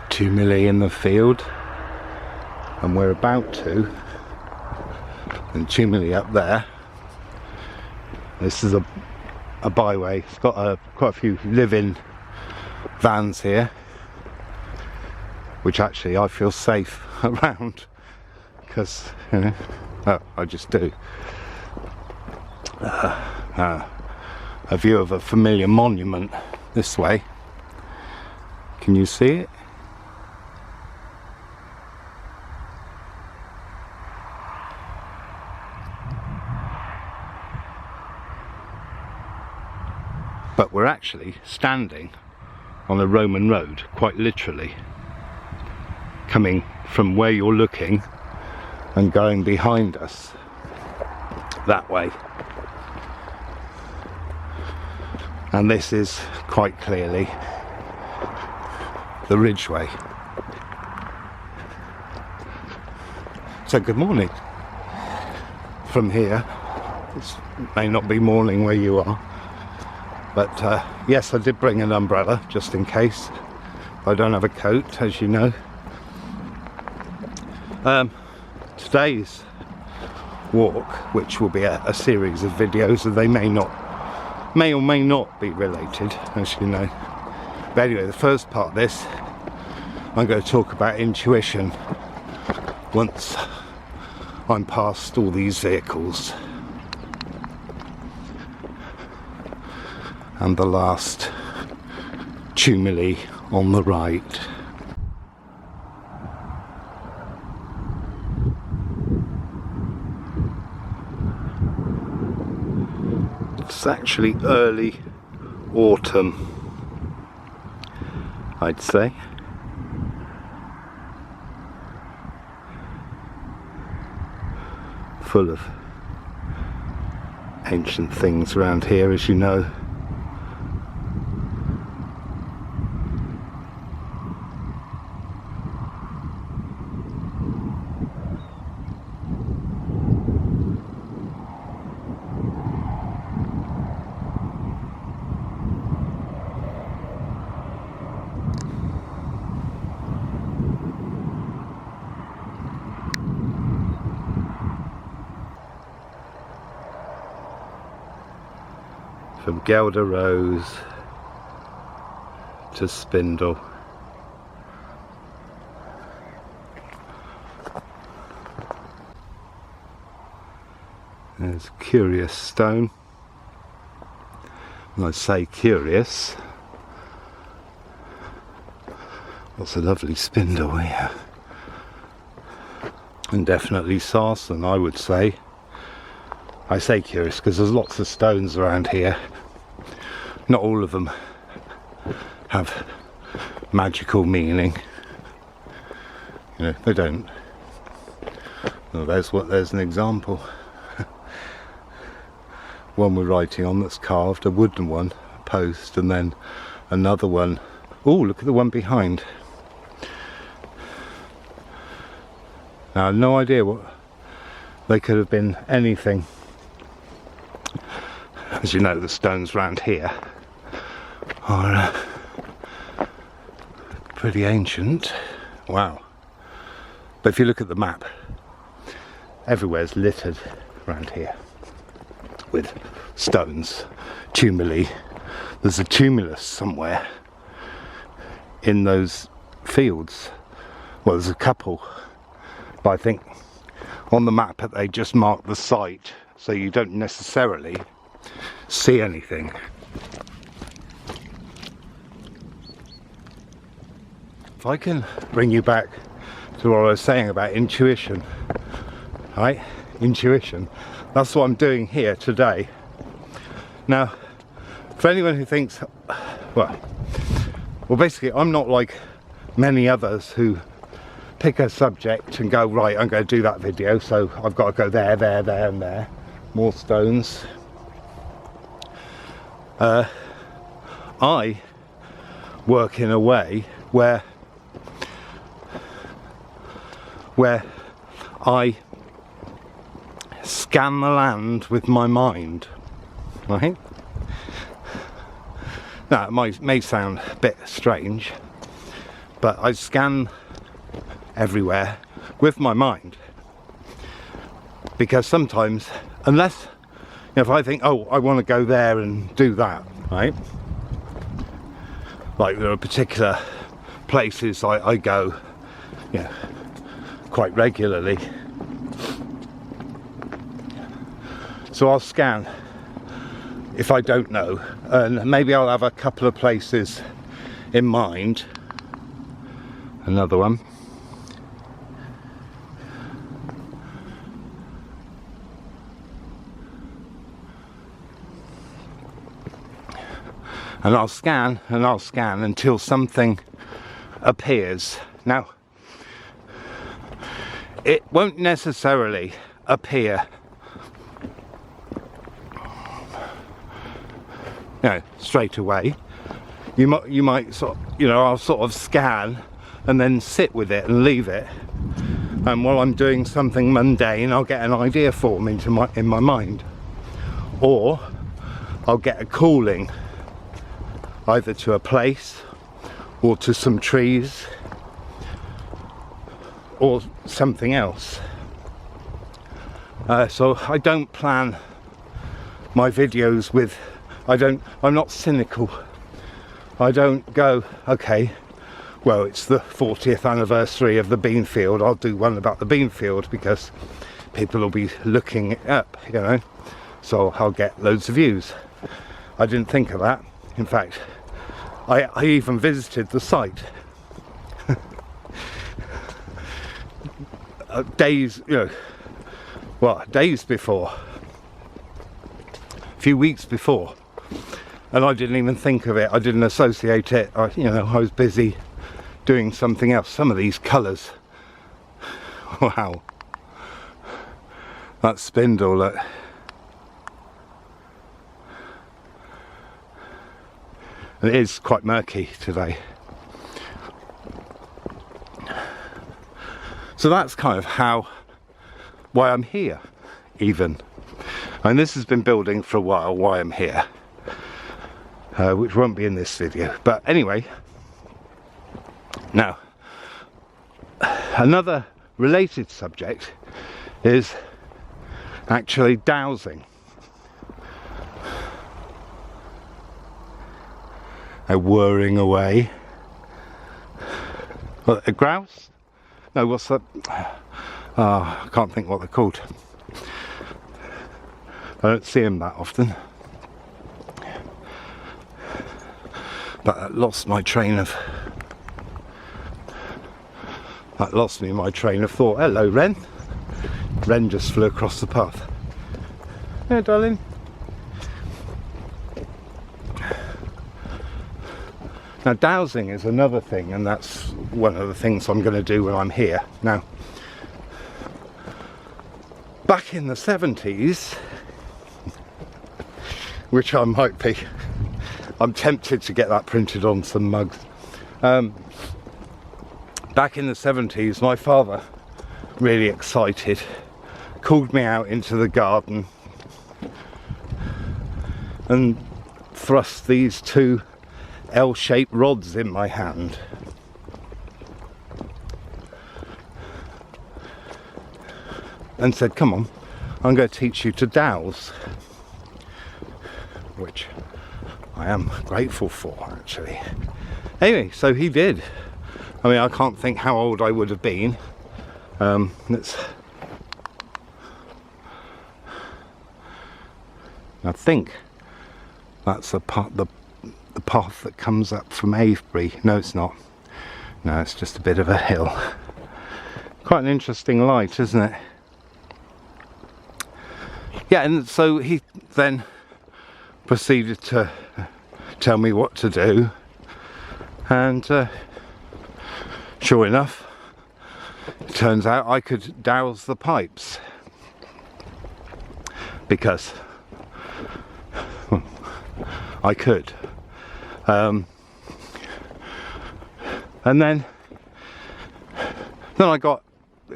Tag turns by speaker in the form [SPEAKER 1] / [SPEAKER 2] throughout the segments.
[SPEAKER 1] 2 milli in the field, and we're about to, and 2 milli up there. This is a byway. It's got quite a few live-in vans here, which actually I feel safe around, because, you know, I just do. A view of a familiar monument this way. Can you see it? But we're actually standing on a Roman road, quite literally, coming from where you're looking and going behind us that way. And this is quite clearly the Ridgeway. So good morning. From here, it may not be morning where you are, but yes, I did bring an umbrella just in case. I don't have a coat, as you know. Today's walk, which will be a series of videos, and they may or may not be related, as you know. But anyway, the first part of this, I'm going to talk about intuition once I'm past all these vehicles. And the last 2 milli on the right. It's actually early autumn, I'd say. Full of ancient things around here, as you know. From Gelder Rose to Spindle. There's Curious Stone. When I say curious, what's a lovely spindle here. And definitely sarsen, I would say. I say curious because there's lots of stones around here. Not all of them have magical meaning. You know, they don't. Well, there's an example. One we're writing on that's carved, a wooden one, a post, and then another one. Oh, look at the one behind. Now, I have no idea what they could have been. Anything. As you know, the stones around here are pretty ancient. Wow. But if you look at the map, everywhere's littered around here with stones. Tumuli. There's a tumulus somewhere in those fields. Well, there's a couple, but I think on the map they just mark the site, so you don't necessarily see anything. If I can bring you back to what I was saying about intuition, right? Intuition. That's what I'm doing here today. Now, for anyone who thinks, well, basically, I'm not like many others who pick a subject and go, right, I'm going to do that video, so I've got to go there, there, there, and there. More stones. I work in a way where I scan the land with my mind, right? Now, it may sound a bit strange, but I scan everywhere with my mind, because sometimes, unless, you know, if I think, oh, I want to go there and do that, right? Like there are particular places I go, you know, quite regularly. So I'll scan if I don't know, and maybe I'll have a couple of places in mind. Another one. And I'll scan and I'll scan until something appears. Now, it won't necessarily appear, you know, straight away. You might sort of, you know, I'll sort of scan and then sit with it and leave it. And while I'm doing something mundane, I'll get an idea form in my mind, or I'll get a calling either to a place or to some trees or something else. So I don't plan my videos with, I'm not cynical. I don't go, okay, well, it's the 40th anniversary of the bean field, I'll do one about the bean field because people will be looking it up, you know, so I'll get loads of views. I didn't think of that. In fact, I even visited the site days, you know, well, days before, a few weeks before, and I didn't even think of it. I didn't associate it. You know, I was busy doing something else. Some of these colours, wow, that spindle, look. It is quite murky today. So that's kind of why I'm here, even. And this has been building for a while, why I'm here, which won't be in this video. But anyway, now, another related subject is actually dowsing. Whirring away. What, a grouse? No, what's that? I can't think what they're called. I don't see them that often. But that lost me my train of thought. Hello, Wren. Wren just flew across the path. Yeah, darling. Now, dowsing is another thing, and that's one of the things I'm going to do when I'm here. Now, back in the 70s, which I might be, I'm tempted to get that printed on some mugs. Back in the 70s, my father, really excited, called me out into the garden and thrust these two L-shaped rods in my hand. And said, come on, I'm going to teach you to dowse. Which I am grateful for, actually. Anyway, so he did. I mean, I can't think how old I would have been. I think that's the path that comes up from Avebury. No, it's not. No, it's just a bit of a hill. Quite an interesting light, isn't it? Yeah, and so he then proceeded to tell me what to do, and sure enough, it turns out I could dowse the pipes, because well, I could. And then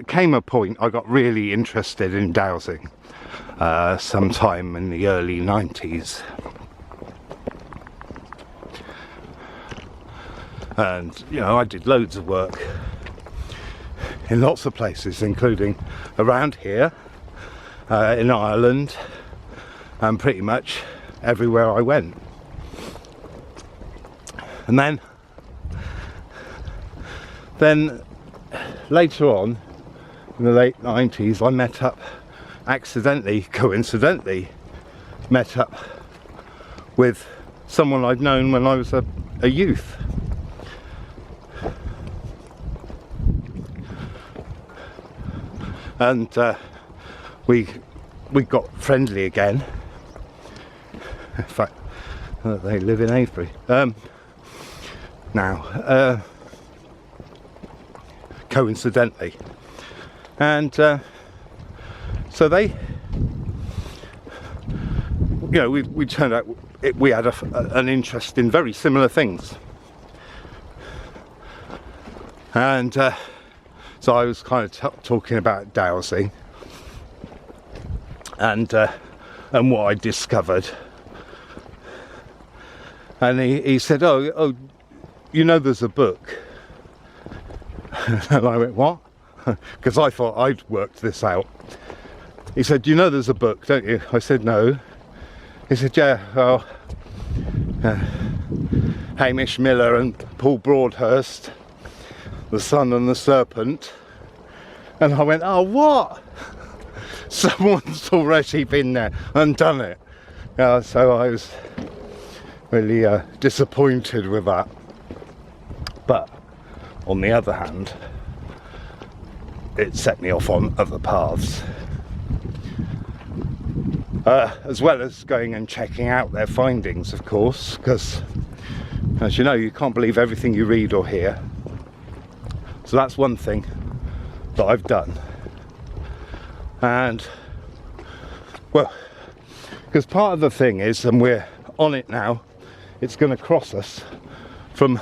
[SPEAKER 1] came a point I got really interested in dowsing sometime in the early 90s. And you know, I did loads of work in lots of places, including around here, in Ireland, and pretty much everywhere I went. And then later on, in the late 90s, I met up, coincidentally, met up with someone I'd known when I was a youth. And we got friendly again. In fact, they live in Avebury now, coincidentally. And so they, you know, we turned out we had an interest in very similar things. And so I was kind of talking about dowsing and what I discovered. And he said, oh, you know, there's a book. And I went, what? Because I thought I'd worked this out. He said, you know there's a book, don't you? I said, no. He said, yeah, well, Hamish Miller and Paul Broadhurst, The Sun and the Serpent. And I went, oh, what? Someone's already been there and done it. So I was really disappointed with that. But on the other hand, it set me off on other paths. As well as going and checking out their findings, of course, because as you know, you can't believe everything you read or hear. So that's one thing that I've done. And well, because part of the thing is, and we're on it now, it's going to cross us from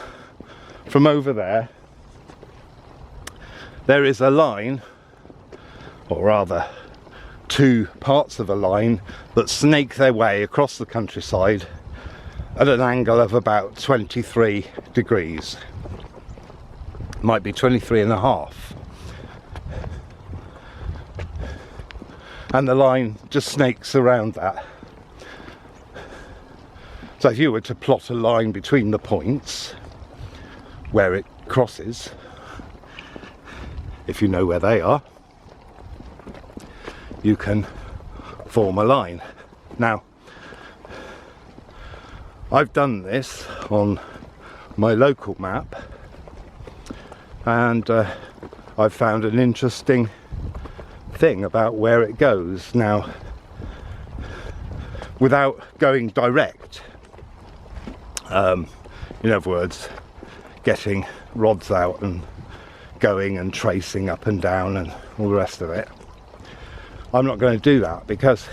[SPEAKER 1] over there. There is a line, or rather two parts of a line, that snake their way across the countryside at an angle of about 23 degrees. Might be 23 and a half. And the line just snakes around that. So if you were to plot a line between the points where it crosses, if you know where they are, you can form a line. Now, I've done this on my local map, and I've found an interesting thing about where it goes. Now, without going direct, in other words, getting rods out and going and tracing up and down and all the rest of it, I'm not going to do that, because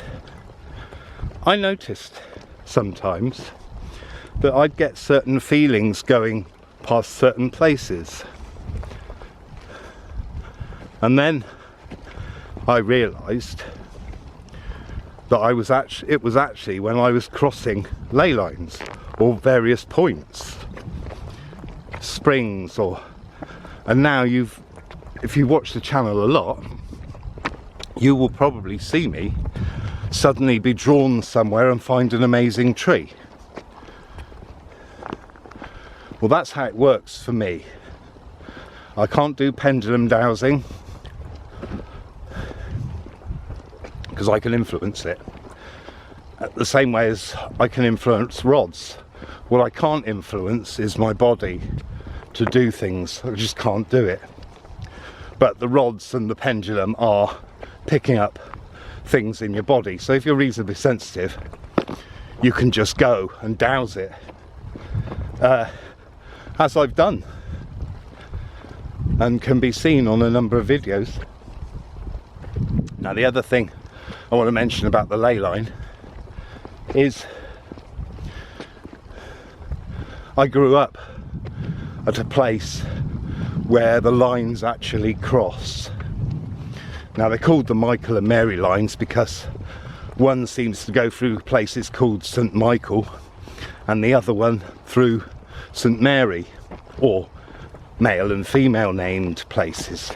[SPEAKER 1] I noticed sometimes that I'd get certain feelings going past certain places, and then I realised that it was actually when I was crossing ley lines or various points, springs, and now if you watch the channel a lot, you will probably see me suddenly be drawn somewhere and find an amazing tree. Well, that's how it works for me. I can't do pendulum dowsing because I can influence it, the same way as I can influence rods. What I can't influence is my body to do things. I just can't do it. But the rods and the pendulum are picking up things in your body. So if you're reasonably sensitive, you can just go and douse it, as I've done, and can be seen on a number of videos. Now, the other thing I want to mention about the ley line is I grew up at a place where the lines actually cross. Now, they're called the Michael and Mary lines because one seems to go through places called St Michael and the other one through St Mary. or male and female named places.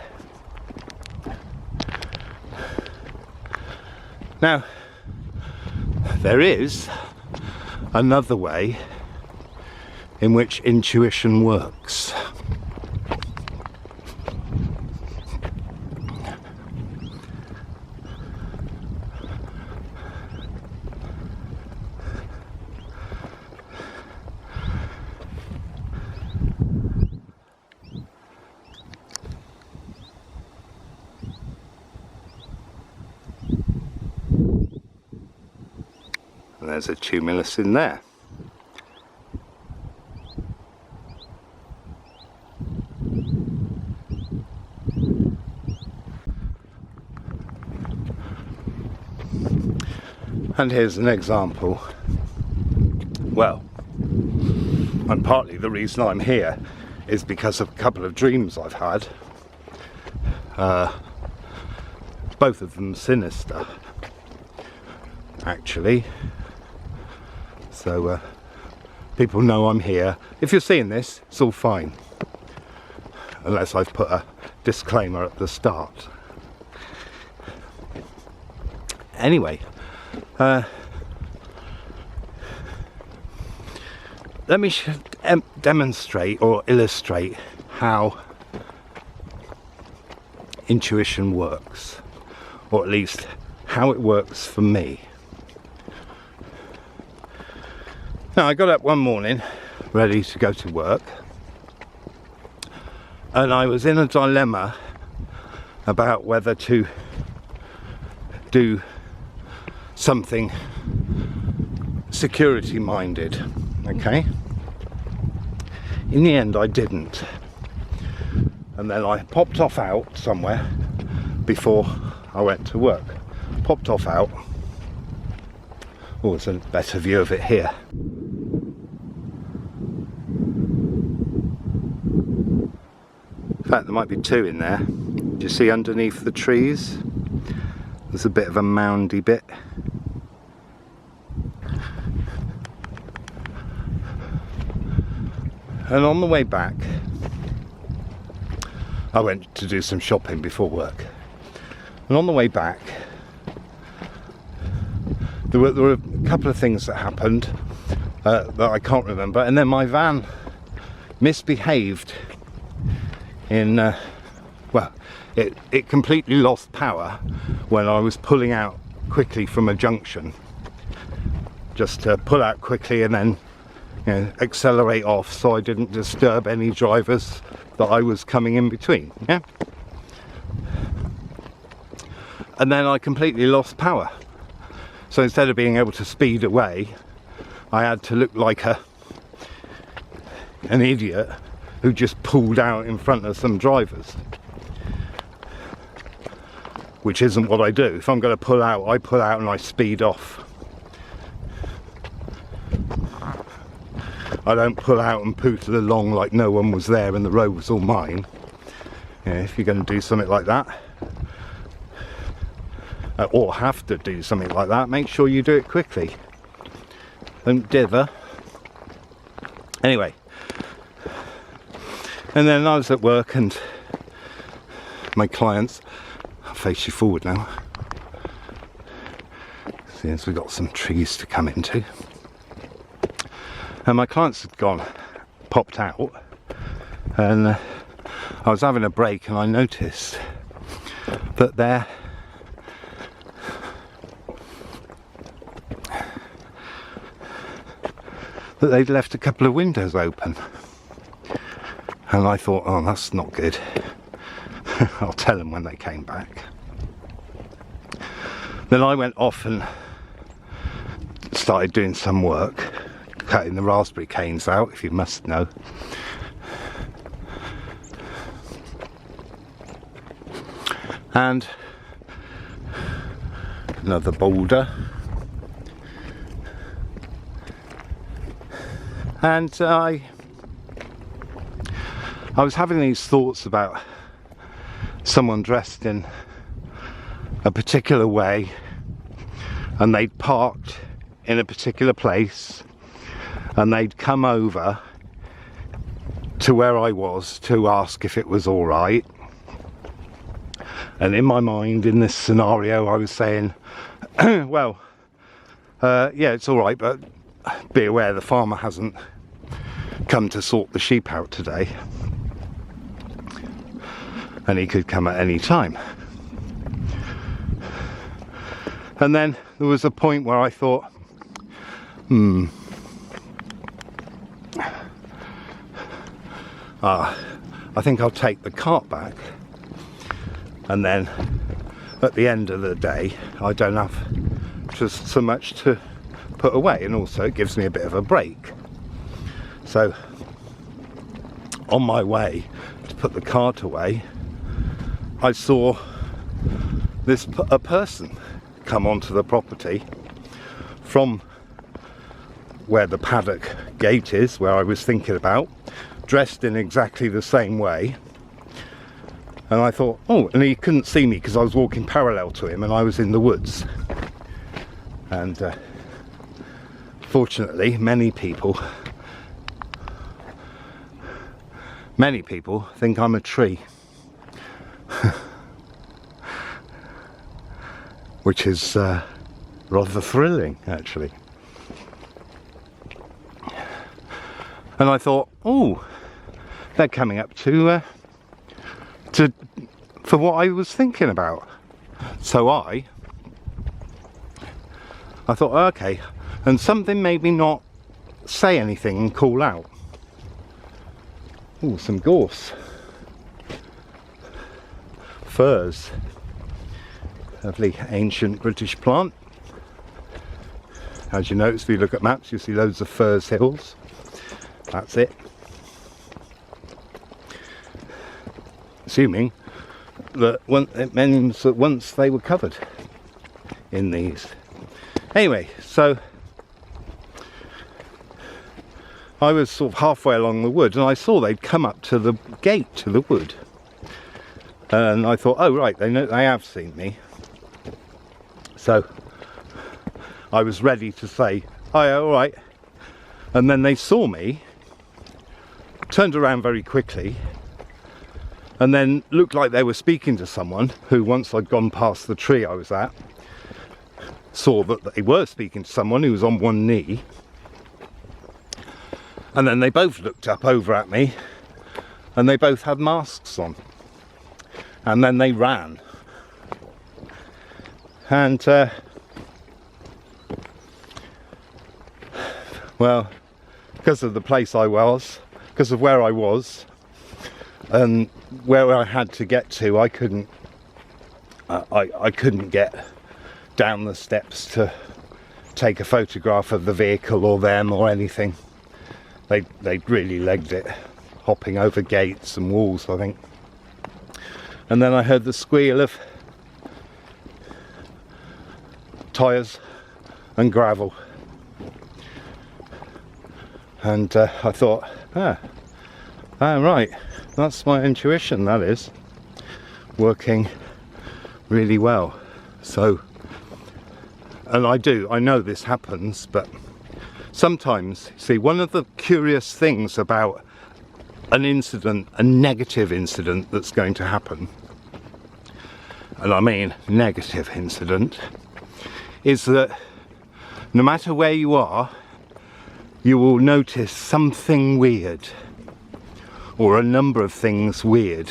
[SPEAKER 1] Now, there is another way in which intuition works. And there's a tumulus in there. And here's an example. Well, and partly the reason I'm here is because of a couple of dreams I've had. Both of them sinister, actually. So people know I'm here. If you're seeing this, it's all fine. Unless I've put a disclaimer at the start. Anyway, let me demonstrate or illustrate how intuition works, or at least how it works for me. Now, I got up one morning ready to go to work, and I was in a dilemma about whether to do something security minded. Okay, in the end I didn't, and then I popped off out somewhere before I went to work. Popped off out. Oh, there's a better view of it here. In fact, there might be two in there. Do you see underneath the trees? There's a bit of a moundy bit. And on the way back, I went to do some shopping before work. And on the way back, there were a couple of things that happened that I can't remember. And then my van misbehaved in, well, it completely lost power when I was pulling out quickly from a junction. Just to pull out quickly and then, you know, accelerate off so I didn't disturb any drivers that I was coming in between. Yeah. And then I completely lost power. So instead of being able to speed away, I had to look like an idiot who just pulled out in front of some drivers. Which isn't what I do. If I'm going to pull out, I pull out and I speed off. I don't pull out and pootle along like no one was there and the road was all mine. Yeah, if you're going to do something like that, or have to do something like that, make sure you do it quickly. Don't dither. Anyway, and then I was at work and my clients, I'll face you forward now, since we've got some trees to come into. And my clients had popped out, and I was having a break and I noticed that that they'd left a couple of windows open. And I thought, oh, that's not good. I'll tell them when they came back. Then I went off and started doing some work, cutting the raspberry canes out, if you must know. And another boulder. And I was having these thoughts about someone dressed in a particular way, and they'd parked in a particular place, and they'd come over to where I was to ask if it was all right. And in my mind, in this scenario, I was saying, well, yeah, it's all right, but be aware the farmer hasn't come to sort the sheep out today, and he could come at any time. And then there was a point where I thought, I think I'll take the cart back, and then at the end of the day I don't have just so much to put away, and also it gives me a bit of a break. So on my way to put the cart away, I saw a person come onto the property from where the paddock gate is, where I was thinking about, dressed in exactly the same way. And I thought, oh, and he couldn't see me because I was walking parallel to him and I was in the woods. And fortunately, many people think I'm a tree. Which is rather thrilling, actually. And I thought, oh, they're coming up for what I was thinking about. So I thought, okay, and something made me not say anything and call out. Oh, some gorse. Firs. Lovely ancient British plant. As you notice, if you look at maps, you see loads of firs hills. That's it. Assuming that it means that once they were covered in these. Anyway, so I was sort of halfway along the wood and I saw they'd come up to the gate to the wood. And I thought, oh right, they have seen me. So I was ready to say, oh yeah, all right. And then they saw me, turned around very quickly, and then looked like they were speaking to someone who, once I'd gone past the tree I was at, saw that they were speaking to someone who was on one knee. And then they both looked up over at me, and they both had masks on. And then they ran. And well, because of the place I was, because of where I was and where I had to get to, I couldn't get down the steps to take a photograph of the vehicle or them or anything. They'd really legged it, hopping over gates and walls, I think. And then I heard the squeal of tyres and gravel, and I thought, right, that's my intuition, that is working really well. So, and I know this happens, but sometimes, see, one of the curious things about an incident, a negative incident that's going to happen, and I mean negative incident, is that no matter where you are, you will notice something weird, or a number of things weird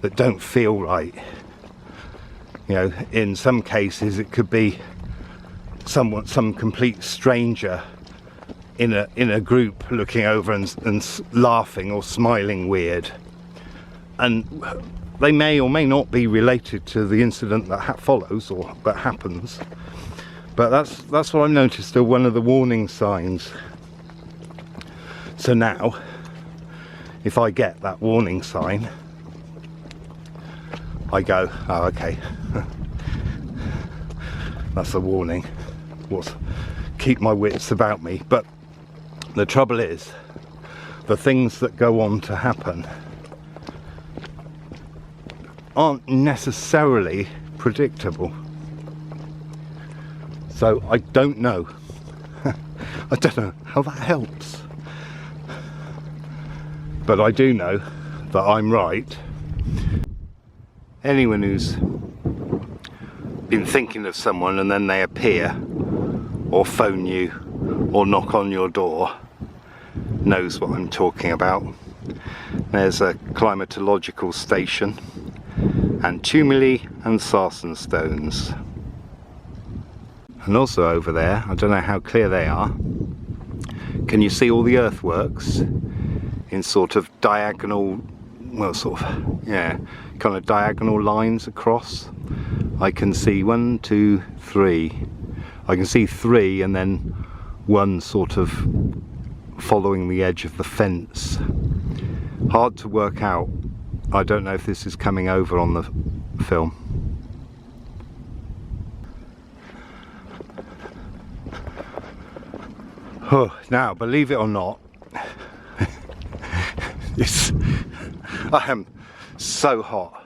[SPEAKER 1] that don't feel right. You know, in some cases it could be some complete stranger in a group looking over and laughing or smiling weird, and they may or may not be related to the incident that follows or that happens. But that's what I've noticed are one of the warning signs. So now, if I get that warning sign, I go, oh, okay, that's a warning. Keep my wits about me. But the trouble is, the things that go on to happen aren't necessarily predictable. So I don't know. I don't know how that helps. but I do know that I'm right. Anyone who's been thinking of someone and then they appear or phone you or knock on your door knows what I'm talking about. There's a climatological station and tumuli and sarsen stones. And also over there, I don't know how clear they are, can you see all the earthworks in sort of diagonal, well, sort of, yeah, kind of diagonal lines across? I can see 1, 2, 3. I can see 3 and then one sort of following the edge of the fence. Hard to work out. I don't know if this is coming over on the film. Oh, now, believe it or not, I am so hot.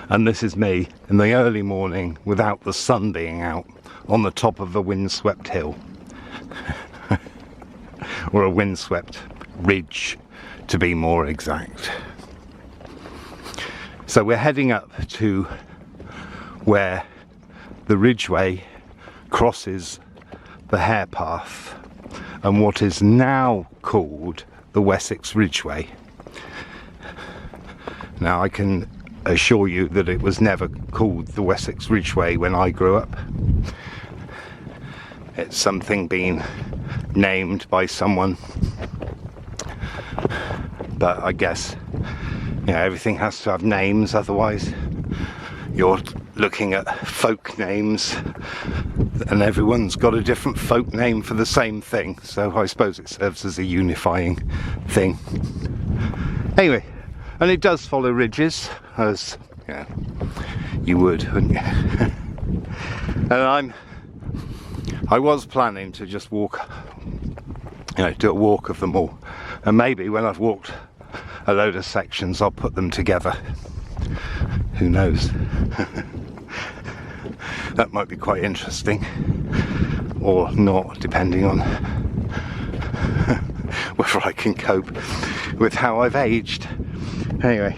[SPEAKER 1] And this is me in the early morning without the sun being out on the top of a windswept hill. Or a windswept ridge, to be more exact. So we're heading up to where the ridgeway crosses the hare path and what is now called the Wessex Ridgeway. Now I can assure you that it was never called the Wessex Ridgeway when I grew up. It's something being named by someone, but I guess, you know, everything has to have names, otherwise you're looking at folk names and everyone's got a different folk name for the same thing, so I suppose it serves as a unifying thing. Anyway, and it does follow ridges, as yeah, you would, wouldn't you? And I was planning to just walk, you know, do a walk of them all, and maybe when I've walked a load of sections I'll put them together. Who knows? That might be quite interesting, or not, depending on whether I can cope with how I've aged. Anyway,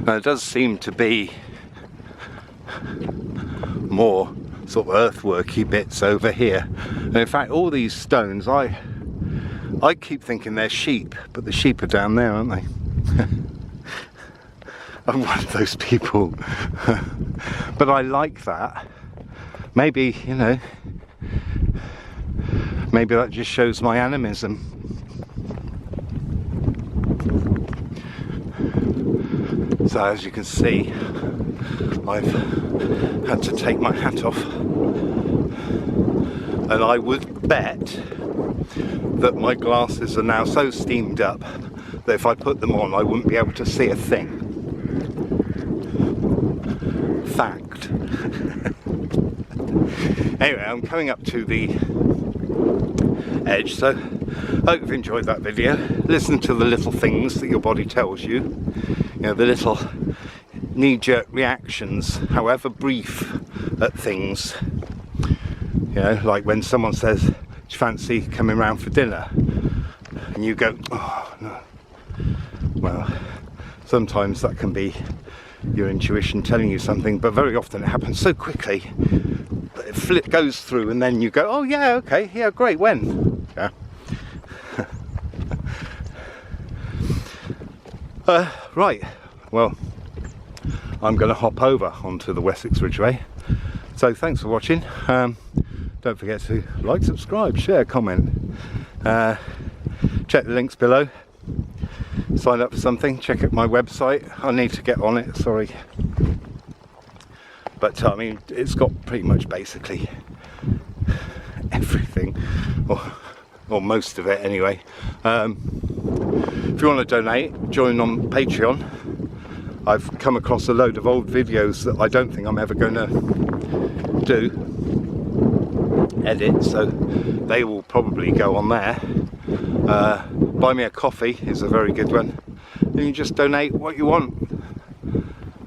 [SPEAKER 1] now, there does seem to be more sort of earthworky bits over here, and in fact all these stones, I keep thinking they're sheep, but the sheep are down there, aren't they? I'm one of those people. But I like that. Maybe, you know, maybe that just shows my animism. So as you can see, I've had to take my hat off, and I would bet that my glasses are now so steamed up that if I put them on I wouldn't be able to see a thing. Fact. Anyway, I'm coming up to the edge, so I hope you've enjoyed that video. Listen to the little things that your body tells you, you know, the little knee-jerk reactions, however brief, at things. You know, like when someone says, "Do you fancy coming round for dinner?" and you go, "Oh no." Well, sometimes that can be your intuition telling you something, but very often it happens so quickly that it goes through, and then you go, "Oh yeah, okay, yeah, great, when?" Yeah. Right, well, I'm going to hop over onto the Wessex Ridgeway. So thanks for watching. Don't forget to like, subscribe, share, comment. Check the links below. Sign up for something. Check out my website. I need to get on it, sorry. But I mean, it's got pretty much basically everything, or most of it anyway. If you want to donate, join on Patreon. I've come across a load of old videos that I don't think I'm ever going to edit, so they will probably go on there. Buy me a coffee is a very good one. You can just donate what you want.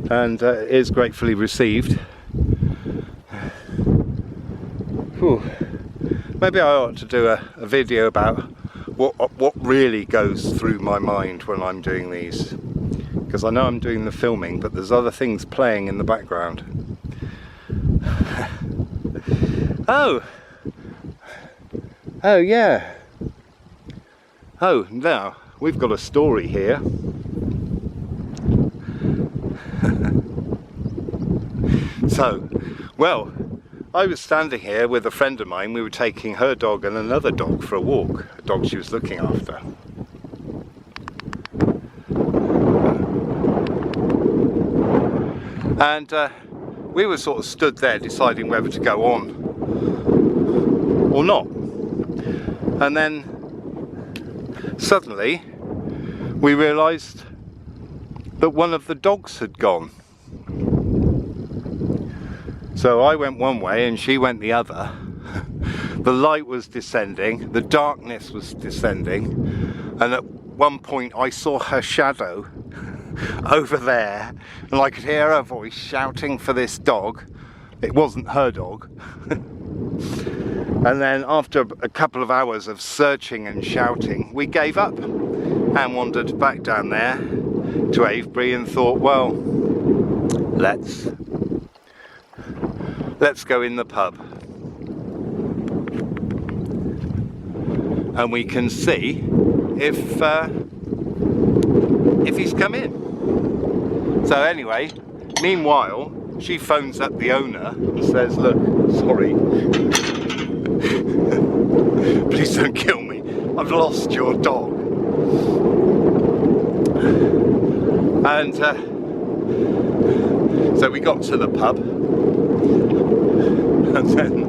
[SPEAKER 1] and it is gratefully received. Whew. Maybe I ought to do a video about what really goes through my mind when I'm doing these, because I know I'm doing the filming, but there's other things playing in the background. Oh yeah. Oh, now we've got a story here. So, well, I was standing here with a friend of mine. We were taking her dog and another dog for a walk, a dog she was looking after. And we were sort of stood there deciding whether to go on or not. And then suddenly we realised that one of the dogs had gone. So I went one way and she went the other. The light was descending, the darkness was descending, and at one point I saw her shadow over there, and I could hear her voice shouting for this dog. It wasn't her dog. And then after a couple of hours of searching and shouting, we gave up and wandered back down there to Avebury and thought, well, let's go in the pub and we can see if he's come in. So anyway, meanwhile, she phones up the owner and says, look, sorry, please don't kill me, I've lost your dog. And so we got to the pub and then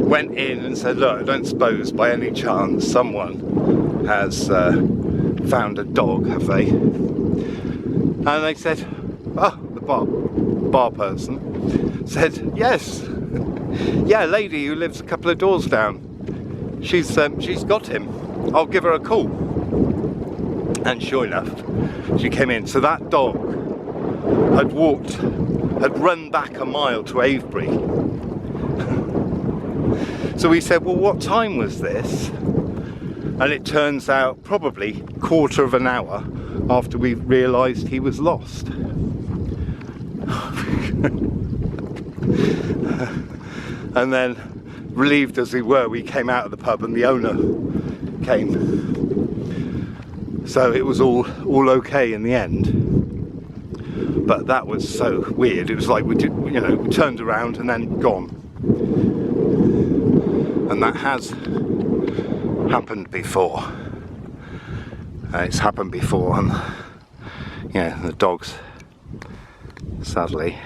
[SPEAKER 1] went in and said, look, I don't suppose by any chance someone has found a dog, have they? And they said, oh, the bar person said, yes, yeah, a lady who lives a couple of doors down, she's got him, I'll give her a call. And sure enough, she came in. So that dog had run back a mile to Avebury. So we said, well, what time was this? And it turns out probably quarter of an hour after we realised he was lost. And then, relieved as we were, we came out of the pub and the owner came. So it was all okay in the end. But that was so weird. It was like we turned around and then gone. And that has happened before. It's happened before, and the dogs sadly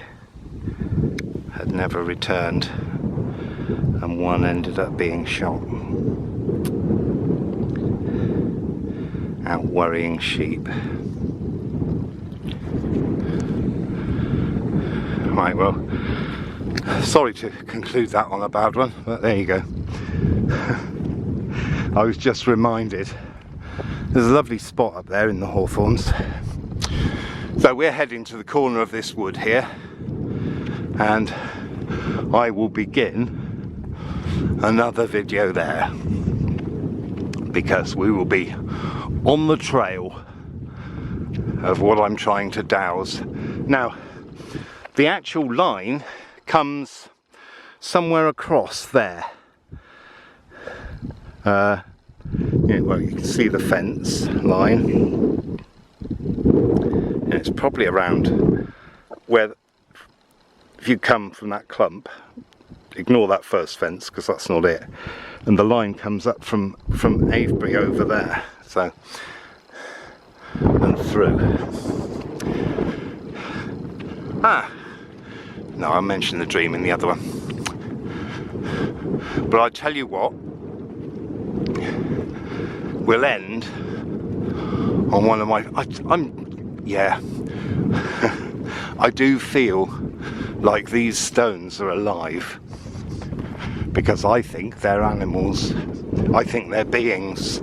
[SPEAKER 1] had never returned, and one ended up being shot out worrying sheep. Right, well, sorry to conclude that on a bad one, but there you go. I was just reminded there's a lovely spot up there in the hawthorns. So we're heading to the corner of this wood here, and I will begin another video there, because we will be on the trail of what I'm trying to dowse. Now, the actual line comes somewhere across there. Well, you can see the fence line, and it's probably around where, if you come from that clump, ignore that first fence because that's not it, and the line comes up from Avebury over there, so, and through. No, I mentioned the dream in the other one, but I tell you what, we'll end on one of my, I do feel like these stones are alive, because I think they're animals, I think they're beings,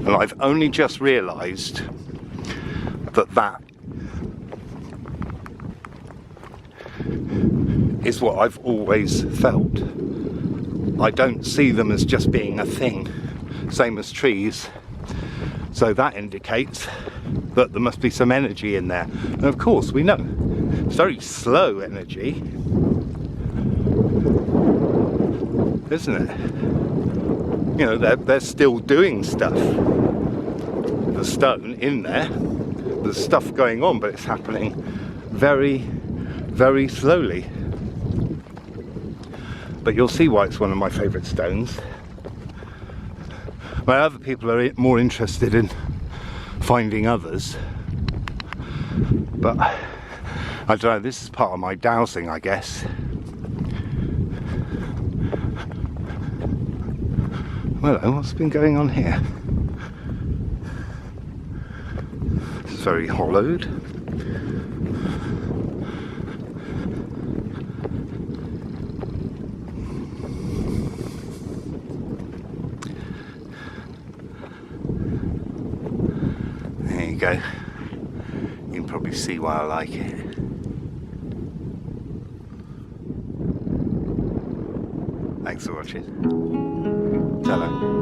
[SPEAKER 1] and I've only just realised that is what I've always felt. I don't see them as just being a thing, same as trees. So that indicates that there must be some energy in there. And of course, we know it's very slow energy, isn't it? You know, they're still doing stuff. The stone in there, there's stuff going on, but it's happening very, very slowly. But you'll see why it's one of my favourite stones. Well, other people are more interested in finding others, but I don't know, this is part of my dowsing, I guess. Well, what's been going on here? It's very hollowed. There you go. You can probably see why I like it. Thanks for watching. Ta-ra.